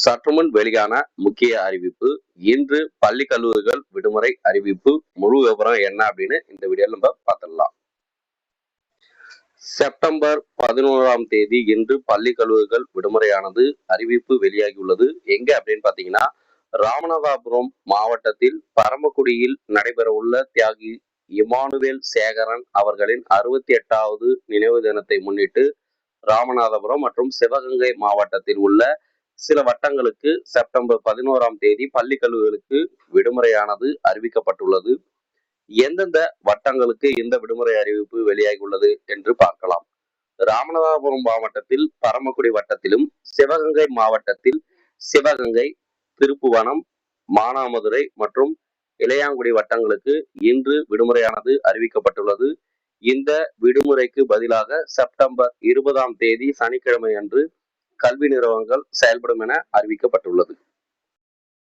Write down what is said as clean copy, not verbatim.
சற்றுமுன் வெளியான முக்கிய அறிவிப்பு. இன்று பள்ளி கல்லூரிகள் விடுமுறை அறிவிப்பு. முழு விவரம் என்ன அப்படின்னு இந்த வீடியோல நம்ம பார்த்துடலாம். செப்டம்பர் 11ஆம் தேதி இன்று பள்ளி கல்லூரிகள் விடுமுறையானது அறிவிப்பு வெளியாகியுள்ளது. எங்க அப்படின்னு பாத்தீங்கன்னா, ராமநாதபுரம் மாவட்டத்தில் பரமக்குடியில் நடைபெற உள்ள தியாகி இமானுவேல் சேகரன் அவர்களின் 68வது நினைவு தினத்தை முன்னிட்டு ராமநாதபுரம் மற்றும் சிவகங்கை மாவட்டத்தில் உள்ள சில வட்டங்களுக்கு செப்டம்பர் 11ஆம் தேதி பள்ளி கல்லூரிகளுக்கு விடுமுறையானது அறிவிக்கப்பட்டுள்ளது. எந்தெந்த வட்டங்களுக்கு இந்த விடுமுறை அறிவிப்பு வெளியாகியுள்ளது என்று பார்க்கலாம். ராமநாதபுரம் மாவட்டத்தில் பரமக்குடி வட்டத்திலும், சிவகங்கை மாவட்டத்தில் சிவகங்கை, திருப்புவனம், மானாமதுரை மற்றும் இளையாங்குடி வட்டங்களுக்கு இன்று விடுமுறையானது அறிவிக்கப்பட்டுள்ளது. இந்த விடுமுறைக்கு பதிலாக செப்டம்பர் 20ஆம் தேதி சனிக்கிழமை அன்று கல்வி நிறுவனங்கள் செயல்படும் என அறிவிக்கப்பட்டுள்ளது.